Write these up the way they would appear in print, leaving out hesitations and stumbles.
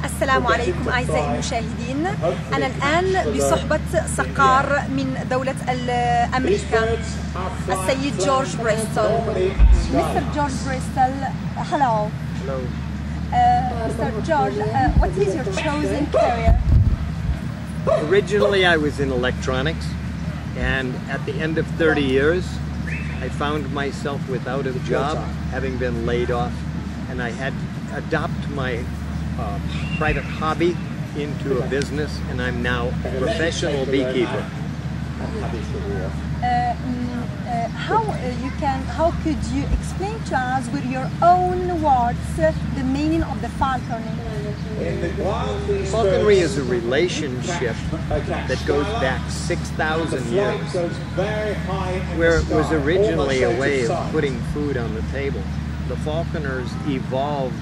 السلام عليكم أعزائي المشاهدين. أنا الآن بصحبة صقار من دولة أمريكا السيد جورج بريستول. Mr. George Bristol, hello. Hello. Mr. George, what is your chosen career? Originally I was in electronics, and at the end of 30 years I found myself without a job, having been laid off, and I had to adopt my private hobby into a business, and I'm now a professional beekeeper. How could you explain to us with your own words the meaning of the falconry? Falconry is a relationship that goes back 6,000 years, where it was originally a way of putting food on the table. The falconers evolved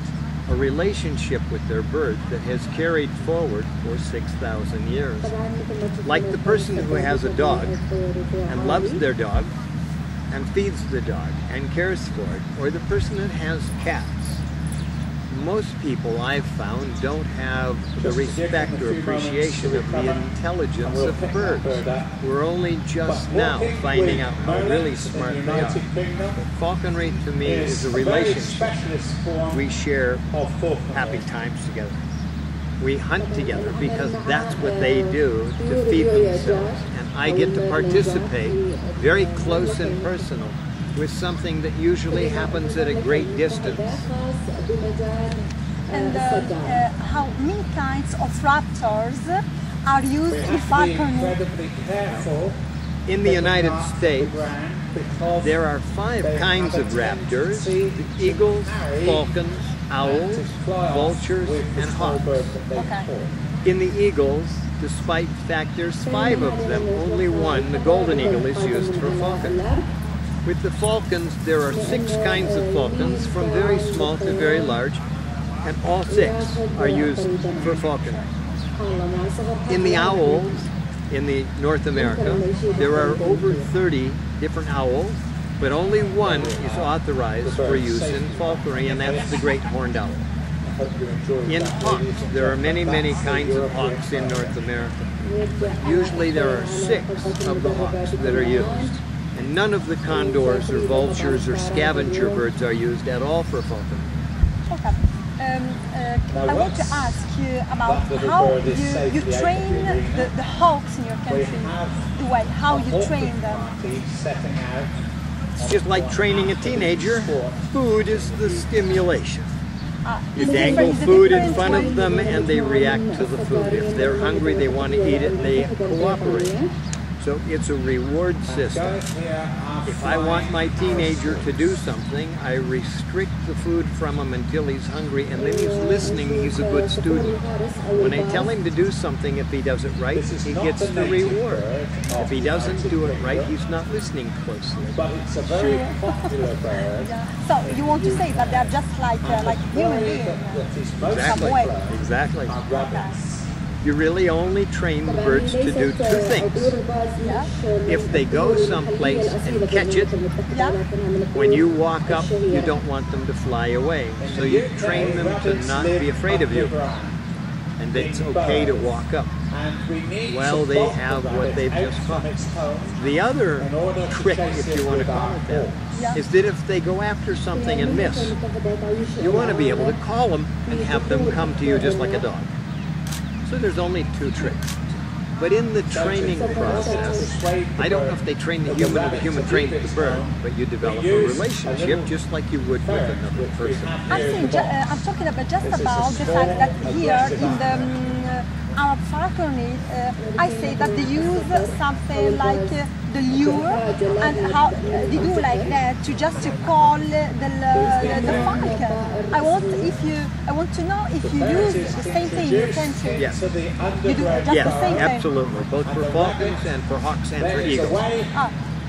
a relationship with their bird that has carried forward for 6,000 years. Like the person who has a dog and loves their dog and feeds the dog and cares for it, or the person that has cats. Most people I've found don't have the respect or appreciation of the intelligence of birds. We're only just now finding out how really smart they are. Falconry to me is a relationship. We share happy times together. We hunt together because that's what they do to feed themselves. And I get to participate very close and personal with something that usually happens at a great distance. And how many kinds of raptors are used in falconry? In the United States, there are 5 kinds of raptors: eagles, falcons, owls, vultures, and hawks. Okay. In the eagles, despite the fact there's 5 of them, only one, the golden eagle, is used for falcon. With the falcons, there are 6 kinds of falcons, from very small to very large, and all 6 are used for falconry. In the owls, in North America, there are over 30 different owls, but only one is authorized for use in falconry, and that's the great horned owl. In hawks, there are many, many kinds of hawks in North America. Usually there are 6 of the hawks that are used, and none of the condors or vultures or scavenger birds are used at all for falconry. Okay. I want to ask you about how you train the hawks in your country, the way, how you train them. It's just like training a teenager. Food is the stimulation. You dangle food in front of them and they react to the food. If they're hungry, they want to eat it, they cooperate. So it's a reward system. If I want my teenager to do something, I restrict the food from him until he's hungry, and then he's listening, he's a good student. When I tell him to do something, if he does it right, he gets the reward. If he doesn't do it right, he's not listening closely. So you want to say that they're just like human beings? Exactly. Exactly. You really only train the birds to do 2 things. If they go someplace and catch it, when you walk up, you don't want them to fly away. So you train them to not be afraid of you. And it's okay to walk up while they have what they've just caught. The other trick, if you want to call it that, is that if they go after something and miss, you want to be able to call them and have them come to you just like a dog. So there's only 2 tricks. But in the training process, I don't know if they train the human or the human trains the bird, but you develop a relationship just like you would with another person. I'm talking about just about the fact that here in the Arab falconry, I say that they use something like the lure, and how they do like that to just to call the falcon. I want to know if you use the same thing in your country. Yes. You do just the same thing. Absolutely, both for falcons and for hawks and for eagles.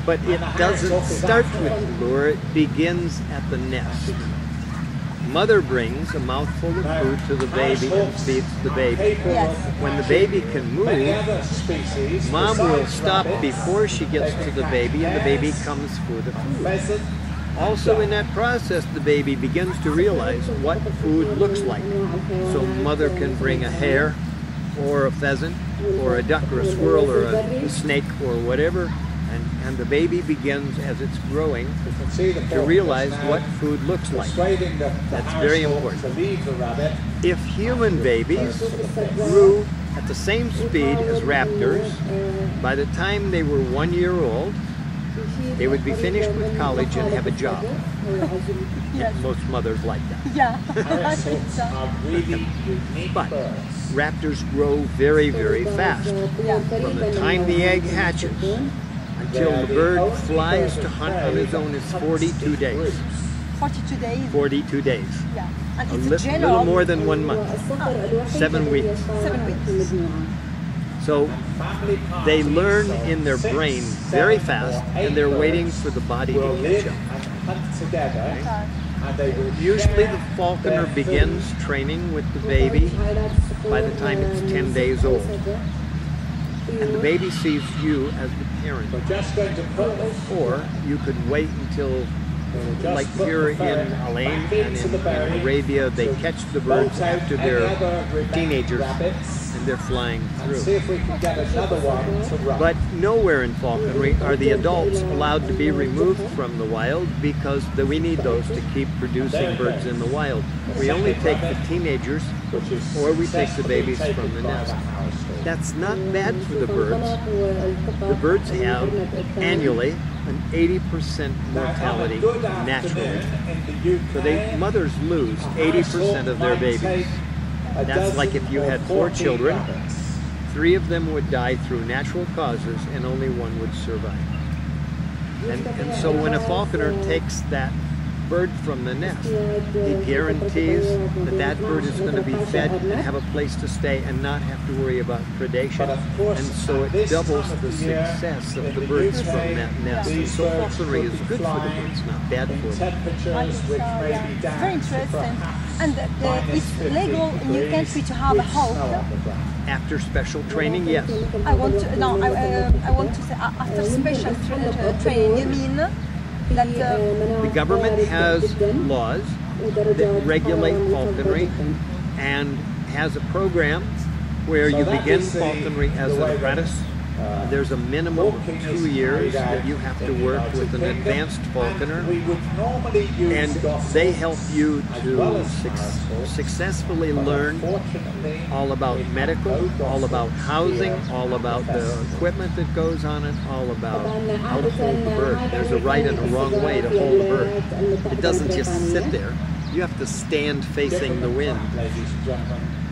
But it doesn't start with the lure, it begins at the nest. Mother brings a mouthful of food to the baby and feeds the baby. Yes. When the baby can move, Mom will stop before she gets to the baby, and the baby comes for the food. Also in that process, the baby begins to realize what food looks like. So mother can bring a hare or a pheasant or a duck or a squirrel or a snake or whatever, and the baby begins, as it's growing, to realize what food looks like. That's very important. If human babies grew at the same speed as raptors, by the time they were 1 year old, they would be finished with college and have a job. Yes. Most mothers like that. Yeah. I think so. But raptors grow very, very fast. Yeah. From the time the egg hatches until the bird flies to hunt on his own is 42 days. 42 days. 42 days. Yeah. And A it's a general. little more than 1 month. 7 weeks. 7 weeks. So they learn in their brain very fast, and they're waiting for the body to catch up. Usually the falconer begins training with the baby by the time it's 10 days old. And the baby sees you as the parent. Or you could wait until, like here in Alain and in Arabia, they catch the birds after they're teenagers and they're flying through. But nowhere in falconry are the adults allowed to be removed from the wild, because we need those to keep producing birds in the wild. We only take the teenagers, or we take the babies from the nest. That's not bad for the birds. The birds have annually an 80% mortality naturally. So mothers lose 80% of their babies. That's like if you had 4 children, 3 of them would die through natural causes and only 1 would survive. And so when a falconer takes that bird from the nest, he guarantees that that bird is going to be fed and have a place to stay and not have to worry about predation. And so it doubles the success of the birds from that nest. And so falconry is good for the birds, not bad for them. Very interesting. And it's legal in your country to have a hawk? After special training, yes. I want to say after special training. You mean that the government has laws that regulate falconry and has a program where you begin falconry as an apprentice. There's a minimum of 2 years that you have to work with an advanced falconer, and they help you to successfully learn all about medical, all about housing, all about the equipment that goes on it, all about how to hold the bird. There's a right and a wrong way to hold a bird. It doesn't just sit there. You have to stand facing the wind.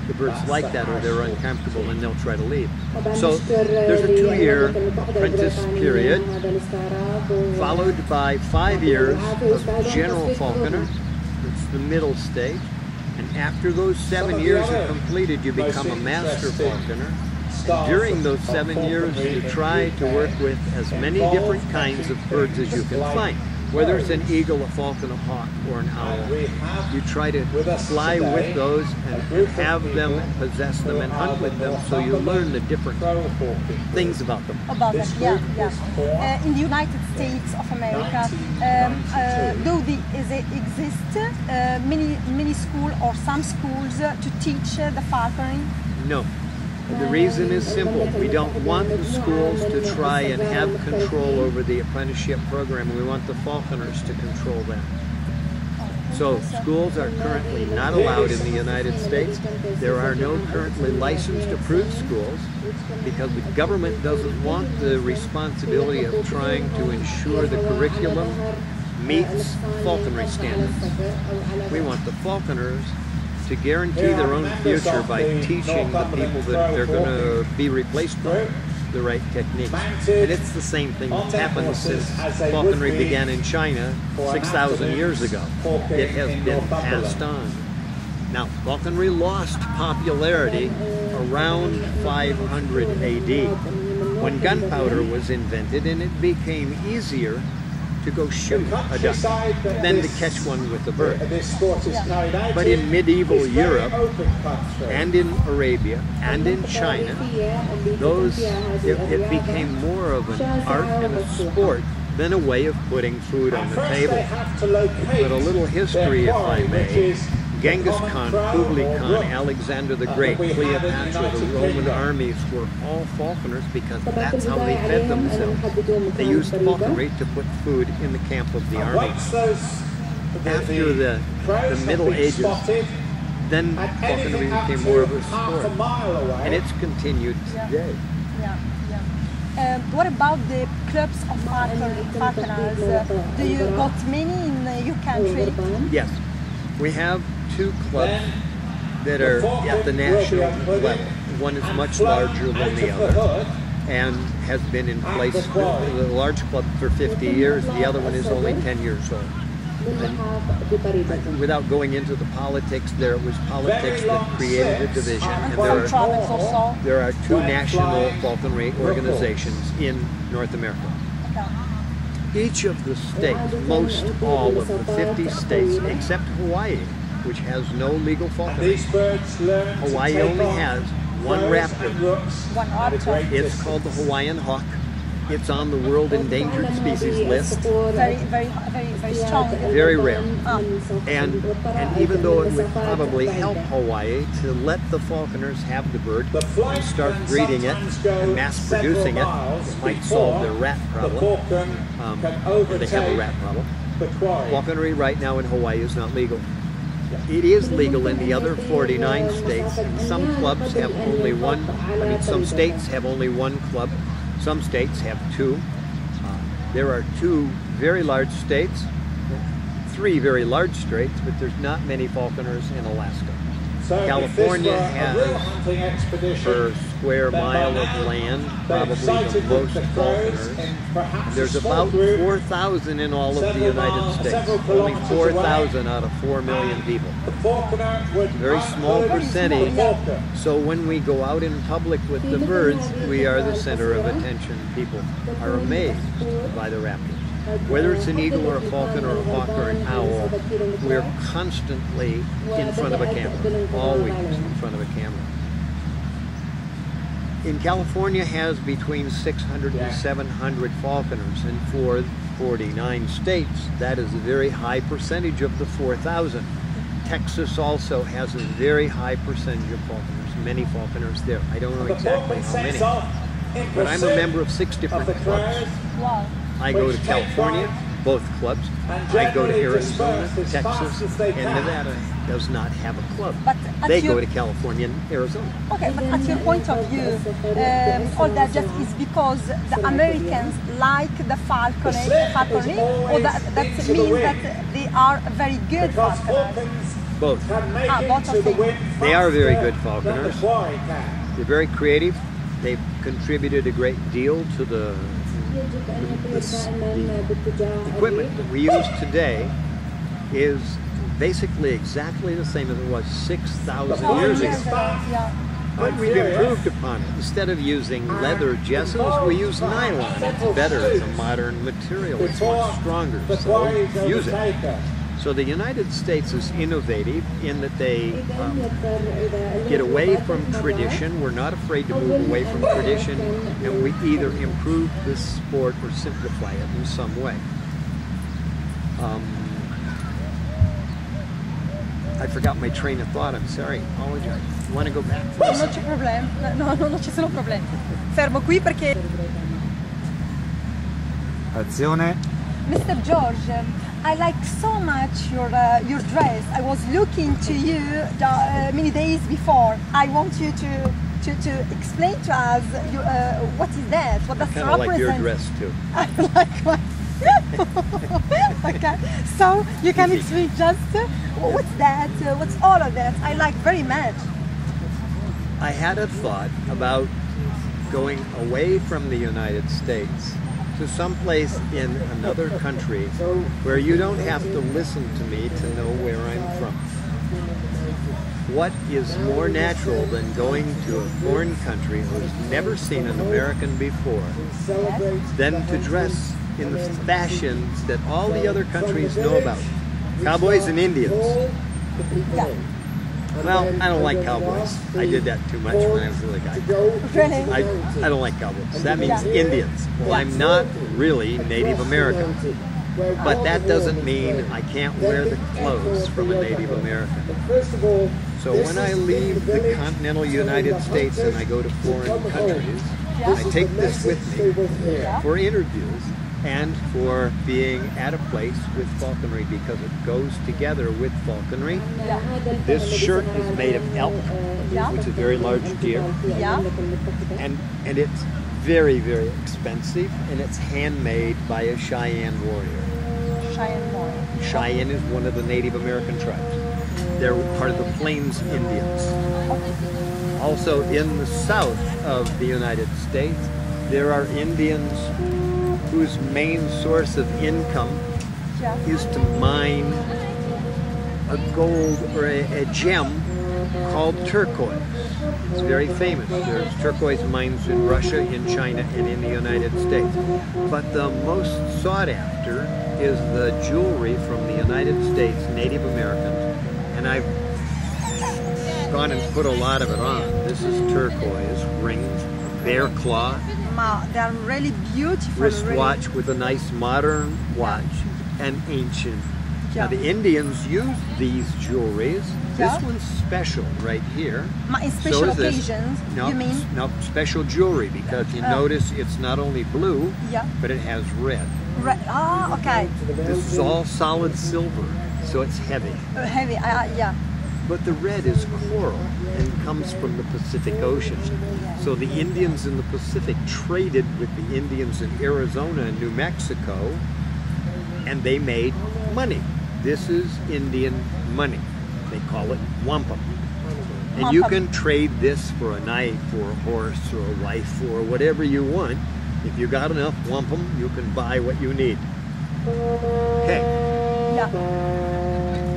The birds like that, or they're uncomfortable and they'll try to leave. So there's a 2-year apprentice period, followed by 5 years of general falconer. It's the middle stage. And after those 7 years are completed, you become a master falconer. And during those 7 years, you try to work with as many different kinds of birds as you can find. Whether it's an eagle, a falcon, a hawk, or an owl, you try to fly with those and have them, possess them, and hunt with them, so you learn the different things about them. About them, yeah. In the United States of America, though there exist many schools or some schools to teach the falconry? No. The reason is simple. We don't want the schools to try and have control over the apprenticeship program. We want the falconers to control that. So schools are currently not allowed in the United States. There are no currently licensed approved schools because the government doesn't want the responsibility of trying to ensure the curriculum meets falconry standards. We want the falconers to guarantee their own future by teaching the people that they're going to be replaced by the right techniques. And it's the same thing that's happened since falconry began in China 6,000 years ago. It has been passed on. Now, falconry lost popularity around 500 AD when gunpowder was invented, and it became easier to go shoot a duck than to catch one with a bird. But in medieval Europe and in Arabia and in China, it became more of an art and a sport been a way of putting food on the table. But a little history, if I may. Genghis Khan, Kublai Khan, Alexander the Great, Cleopatra, the Roman armies were all falconers because that's how they fed themselves. They used falconry to put food in the camp of the army. After the Middle Ages, then falconry became more of a sport, and it's continued today. What about the clubs of falconers? Do you got many in your country? Yes, we have 2 clubs that are at the national level. One is much larger than the other and has been in place, the large club, for 50 years. The other one is only 10 years old. And without going into the politics, it was politics that created a division. And there are 2 national falconry organizations in North America. Each of the states, most all of the 50 states, except Hawaii, which has no legal falconry. Hawaii only has one raptor. It's called the Hawaiian hawk. It's on the World Endangered Species list. Very strong. Very rare. And even though it would probably help Hawaii to let the falconers have the bird and start breeding it and mass producing it, it might solve their rat problem. Or they have a rat problem. Falconry right now in Hawaii is not legal. It is legal in the other 49 states. Some clubs have only one. Some states have only one club. Some states have 2. There are 2 very large states, 3 very large states, but there's not many falconers in Alaska. California has, per square mile of land, probably the most falconers. There's about 4,000 in all of the United States. Only 4,000 out of 4 million people. Very small percentage. So when we go out in public with the birds, we are the center of attention. People are amazed by the raptors. Whether it's an eagle or a falcon or a hawk or an owl, we're constantly in front of a camera, always in front of a camera. In California has between 600 and 700 falconers, and for 49 states, that is a very high percentage of the 4,000. Texas also has a very high percentage of falconers, many falconers there. I don't know exactly how many, but I'm a member of 6 different clubs. Wow. I go to California, both clubs. I go to Arizona, Texas, and Nevada does not have a club. They go to California and Arizona. Okay, but at your point of view, all that just is because the Americans like the falconry, or that means that they are very good falconers? Both. Both of them. They are very good falconers. They're very creative. They've contributed a great deal to the equipment that we use today is basically exactly the same as it was 6,000 years ago. But we've improved upon it. Instead of using leather jesses, we use nylon. It's better. It's a modern material. It's much stronger. So use it. So the United States is innovative in that they get away from tradition. We're not afraid to move away from tradition, and we either improve this sport or simplify it in some way. I forgot my train of thought. I'm sorry. Apologize. You want to go back? Non c'è problema. No, non ci sono problemi. Fermo qui perché... Azione. Mr. George, I like so much your dress. I was looking to you many days before. I want you to explain to us what is that? What does it represent? I kind of like your dress too. I like my... Okay, so you can explain just what's that? What's all of that? I like very much. I had a thought about going away from the United States to someplace in another country where you don't have to listen to me to know where I'm from. What is more natural than going to a foreign country who's never seen an American before than to dress in the fashions that all the other countries know about? Cowboys and Indians. Well, I don't like cowboys. I did that too much when I was a little guy. Really? I don't like cowboys. That means Indians. Well, I'm not really Native American. But that doesn't mean I can't wear the clothes from a Native American. So when I leave the continental United States and I go to foreign countries, I take this with me for interviews and for being at a place with falconry because it goes together with falconry. This shirt is made of elk, which is a very large deer. And it's very, very expensive, and it's handmade by a Cheyenne warrior. Cheyenne is one of the Native American tribes. They're part of the Plains Indians. Also in the south of the United States, there are Indians whose main source of income is to mine a gold or a gem called turquoise. It's very famous. There's turquoise mines in Russia, in China, and in the United States. But the most sought after is the jewelry from the United States, Native Americans, and I've gone and put a lot of it on. This is turquoise, rings, bear claw. Wow, they're really beautiful. Wristwatch with a nice modern watch, and ancient. Now the Indians use these jewelries. This one's special right here. In special occasions, no, you mean? No, special jewelry because you notice it's not only blue, but it has red. Red. Ah, okay. This is all solid silver, so it's heavy. Heavy, yeah. But the red is coral and comes from the Pacific Ocean. So the Indians in the Pacific traded with the Indians in Arizona and New Mexico, and they made money. This is Indian money. They call it wampum. And you can trade this for a knife or a horse or a wife or whatever you want. If you got enough wampum, you can buy what you need. Okay.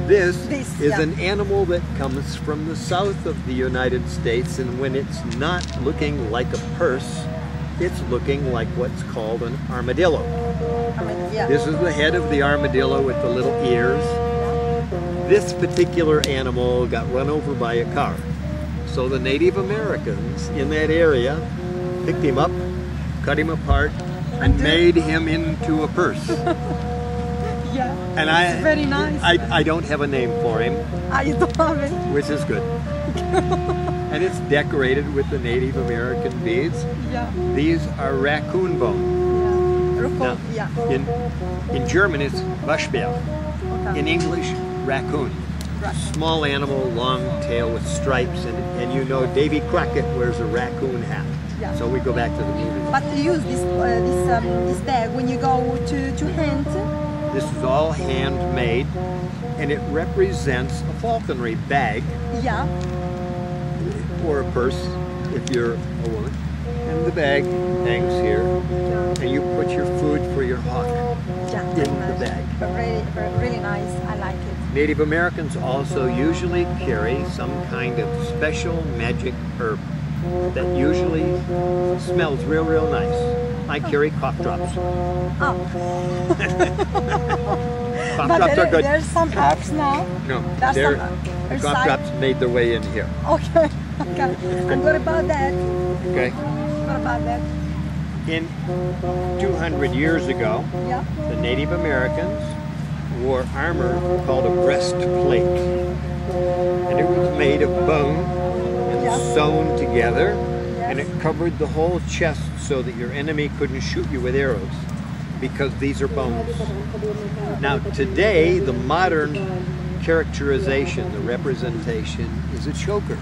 This is an animal that comes from the south of the United States, and when it's not looking like a purse, it's looking like what's called an armadillo. This is the head of the armadillo with the little ears. This particular animal got run over by a car. So the Native Americans in that area picked him up, cut him apart, and made him into a purse. And it's very nice. I don't have a name for him. You don't have it? Which is good. And it's decorated with the Native American beads. These are raccoon bone. Now, in German it's Waschbär. In English, raccoon. Small animal, long tail with stripes, and you know Davy Crockett wears a raccoon hat. So we go back to the movie. But you use this bag when you go to hunt? This is all handmade, and it represents a falconry bag. Or a purse, if you're a woman. And the bag hangs here, and you put your food for your hawk in the bag. Really nice, I like it. Native Americans also usually carry some kind of special magic herb that usually smells real, real nice. I carry cough drops. Cough drops are good. There's some herbs now? No, cough drops made their way in here. Okay. And what about that? Okay. What about that? In 200 years ago, the Native Americans wore armor called a breastplate. And it was made of bone and sewn together, and it covered the whole chest so that your enemy couldn't shoot you with arrows, because these are bones. Now today, the modern characterization, the representation, is a choker.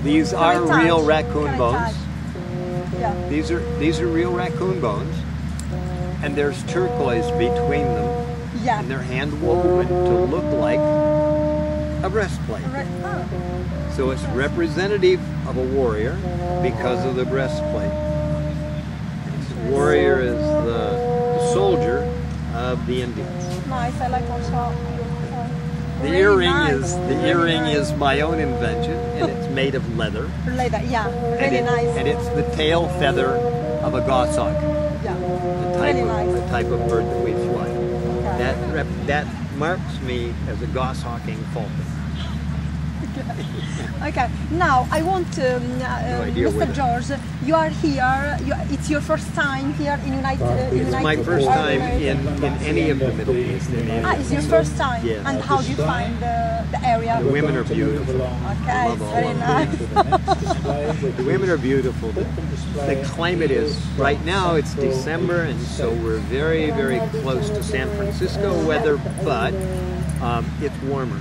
These are real raccoon bones. These are real raccoon bones, and there's turquoise between them, and they're hand woven to look like a breastplate. So it's representative of a warrior because of the breastplate. Warrior is the soldier of the Indians. Nice, I like also. The earring is my own invention, and it's made of leather. Leather, really nice. And it's the tail feather of a goshawk. The type of bird that we fly. That marks me as a goshawking falcon. Okay, now I want to, idea where Mr. George, you are here, it's your first time here in It's my first time in any of the Middle East. It's your first time? Yes. And how do you find the area? The women are beautiful. Okay, Love all very of nice. The women are beautiful. The climate is, right now it's December, and so we're very, very close to San Francisco weather, but it's warmer.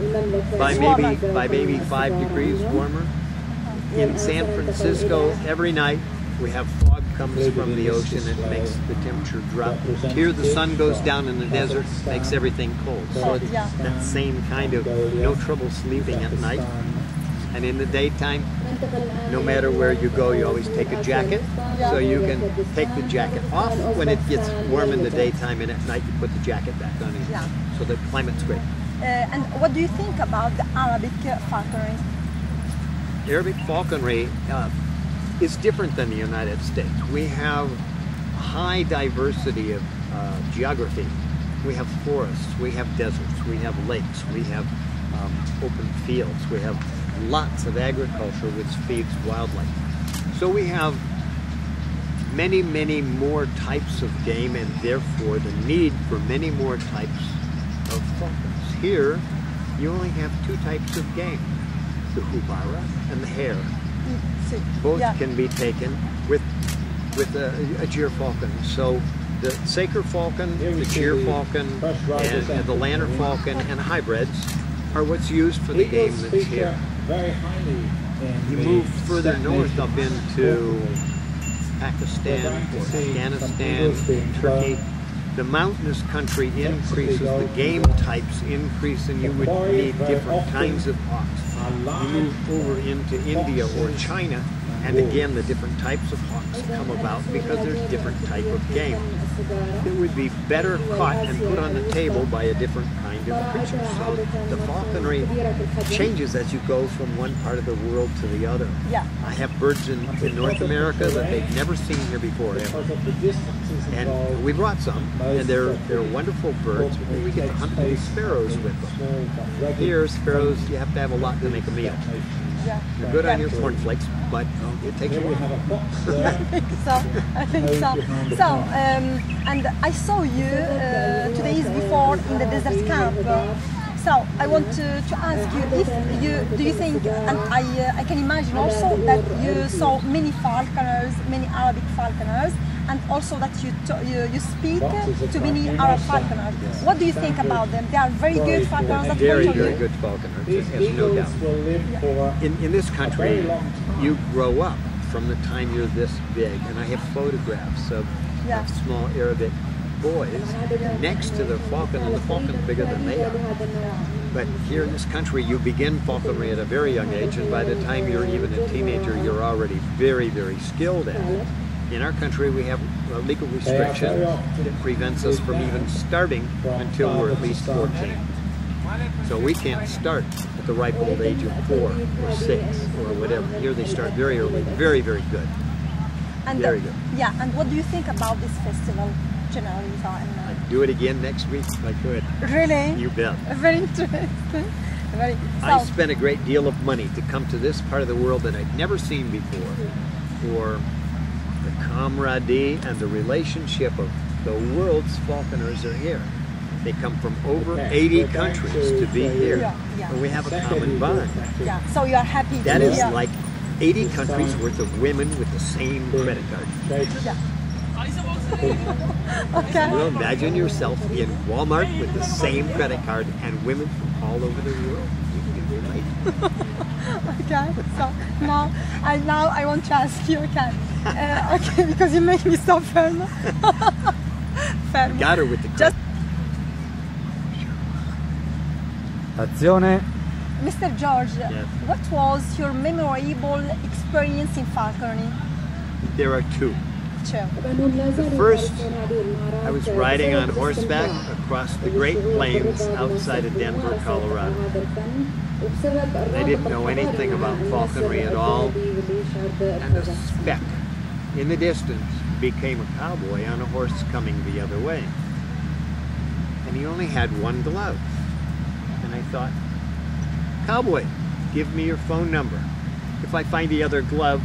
By maybe 5 degrees warmer. In San Francisco, every night we have fog comes from the ocean and makes the temperature drop. Here the sun goes down in the desert, makes everything cold. So it's that same kind of no trouble sleeping at night. And in the daytime, no matter where you go, you always take a jacket. So you can take the jacket off when it gets warm in the daytime, and at night you put the jacket back on again. So the climate's great. And what do you think about the Arabic falconry? Arabic falconry is different than the United States. We have high diversity of geography. We have forests, we have deserts, we have lakes, we have open fields, we have lots of agriculture which feeds wildlife. So we have many, many more types of game, and therefore the need for many more types of falcons. Here, you only have 2 types of game, the hubara and the hare. Both can be taken with a gyr falcon. So the Saker falcon, the gyr falcon, and the lanner falcon and hybrids are what's used for the game that's here. You move further north up into Pakistan or Afghanistan, Turkey. The mountainous country increases, the game types increase, and you would need different kinds of hawks. You move over into India or China, and again the different types of hawks come about because there's different type of game. It would be better caught and put on the table by a different kind of creature. So the falconry changes as you go from one part of the world to the other. I have birds in North America that they've never seen here before ever. And we brought some, and they're wonderful birds, but we get to hunt these sparrows with them. Here, sparrows, you have to have a lot to make a meal. You're good on your cornflakes, but it takes a while. I think so. So, and I saw you 2 days before in the desert camp. So I want to ask you if do you think, and I can imagine also that you saw many falconers, many Arabic falconers, and also that you speak to many Arab falconers. What do you think about them? They are very good falconers. Very, very good falconers, there's no doubt. In this country, you grow up from the time you're this big, and I have photographs of small Arabic boys next to the falcon, and the falcon's bigger than they are. But here in this country, you begin falconry at a very young age, and by the time you're even a teenager, you're already very, very skilled at it. In our country, we have a legal restriction that prevents us from even starting until we're at least 14. So we can't start at the ripe old age of 4 or 6 or whatever. Here they start very early, very, very good. And very good. Yeah, and what do you think about this festival generally? I'd do it again next week if I could. Really? You bet. Very interesting. I spent a great deal of money to come to this part of the world that I'd never seen before, for the camaraderie and the relationship of the world's falconers are here. They come from over 80 countries to be here, and we have a common bond. So you are happy. That is like 80 countries worth of women with the same credit card. Well, imagine yourself in Walmart with the same credit card and women from all over the world. Okay, so now I want to ask you, okay, because you make me so firm. Got her with the credit. Azione. Mr. George, what was your memorable experience in falconry? There are 2. Sure. The first, I was riding on horseback across the Great Plains outside of Denver, Colorado. I didn't know anything about falconry at all, and a speck in the distance became a cowboy on a horse coming the other way. And he only had one glove. And I thought, cowboy, give me your phone number. If I find the other glove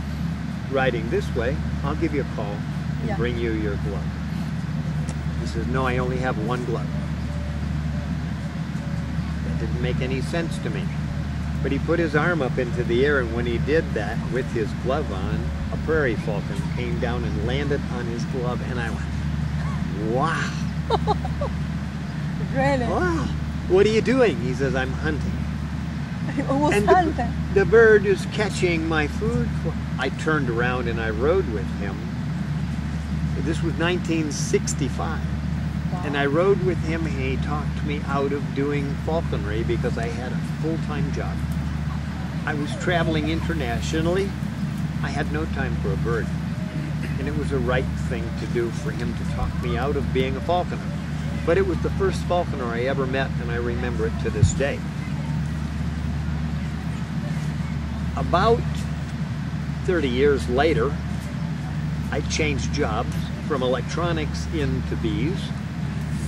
riding this way, I'll give you a call and bring you your glove. He says, no, I only have one glove. That didn't make any sense to me. But he put his arm up into the air, and when he did that with his glove on, a prairie falcon came down and landed on his glove, and I went, wow. Really? Wow. What are you doing? He says, I'm hunting. And the bird is catching my food. I turned around and I rode with him. This was 1965. Wow. And I rode with him, and he talked me out of doing falconry because I had a full-time job. I was traveling internationally. I had no time for a bird. And it was the right thing to do for him to talk me out of being a falconer. But it was the first falconer I ever met, and I remember it to this day. About 30 years later, I changed jobs from electronics into bees.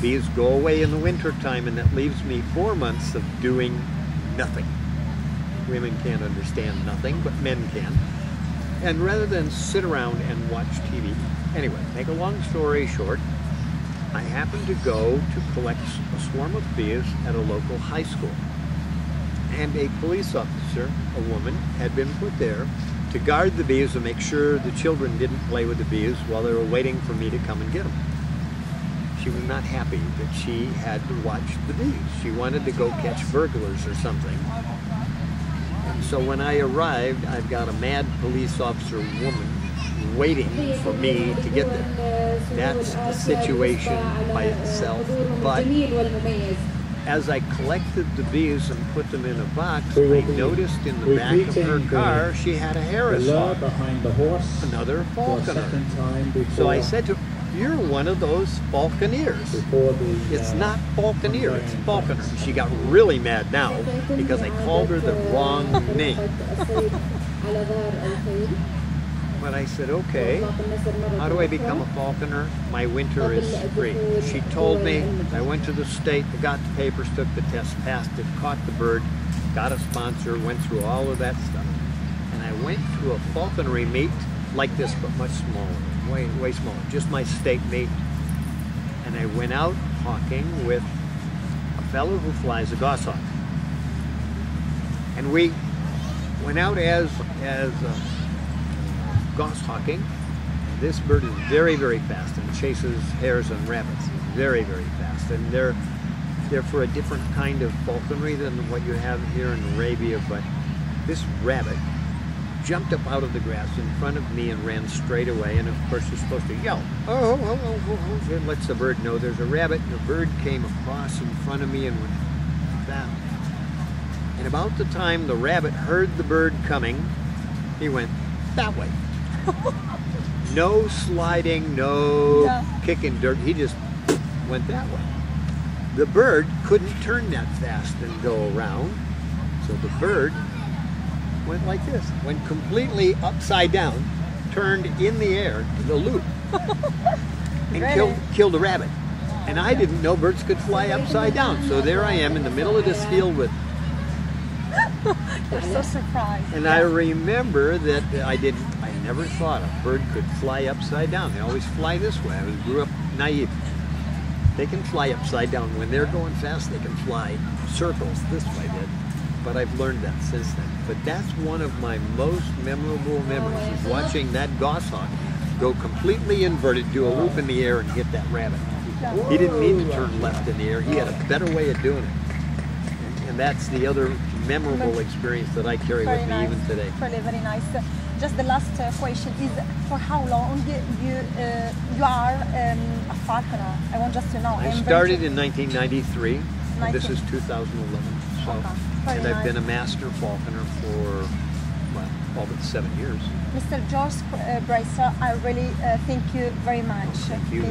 Bees go away in the wintertime, and that leaves me 4 months of doing nothing. Women can't understand nothing, but men can. And rather than sit around and watch TV, anyway, make a long story short, I happened to go to collect a swarm of bees at a local high school. And a police officer, a woman, had been put there to guard the bees and make sure the children didn't play with the bees while they were waiting for me to come and get them. She was not happy that she had to watch the bees. She wanted to go catch burglars or something. And so when I arrived, I've got a mad police officer woman waiting for me to get there. That's a situation by itself, but as I collected the bees and put them in a box, I noticed in the back of her car she had a Harris hawk, another falconer. So I said to her, you're one of those falconeers. It's not falconeer, it's falconer. She got really mad now because I called her the wrong name. But I said, okay, how do I become a falconer? My winter is free. She told me, I went to the state, I got the papers, took the test, passed it, caught the bird, got a sponsor, went through all of that stuff. And I went to a falconry meet like this, but much smaller, way smaller, just my state meet. And I went out hawking with a fellow who flies a goshawk. And we went out as goshawking. This bird is very, very fast and chases hares and rabbits very, very fast. And they're for a different kind of falconry than what you have here in Arabia. But this rabbit jumped up out of the grass in front of me and ran straight away. And of course, you're supposed to yell, oh, oh, oh, oh, oh. It lets the bird know there's a rabbit. And the bird came across in front of me and went that. And about the time the rabbit heard the bird coming, he went that way. No sliding, no kicking dirt. He just went that way. The bird couldn't turn that fast and go around. So the bird went like this, went completely upside down, turned in the air to the loop, and killed a rabbit. And I didn't know birds could fly upside down. So there I am in the middle of this field with You're so surprised. And I remember that I never thought a bird could fly upside down. They always fly this way. I grew up naive. They can fly upside down. When they're going fast, they can fly circles this way. But I've learned that since then. But that's one of my most memorable memories, is watching that goshawk go completely inverted, do a loop in the air, and hit that rabbit. He didn't mean to turn left in the air. He had a better way of doing it. And that's the other memorable experience that I carry with me even today. Really, very nice. Just the last question is, for how long you are a falconer? I want just to know. I started in 1993, and this is 2011. So, and I've been a master falconer for, well, all but 7 years. Mr. George Bracer, I really thank you very much. Thank you.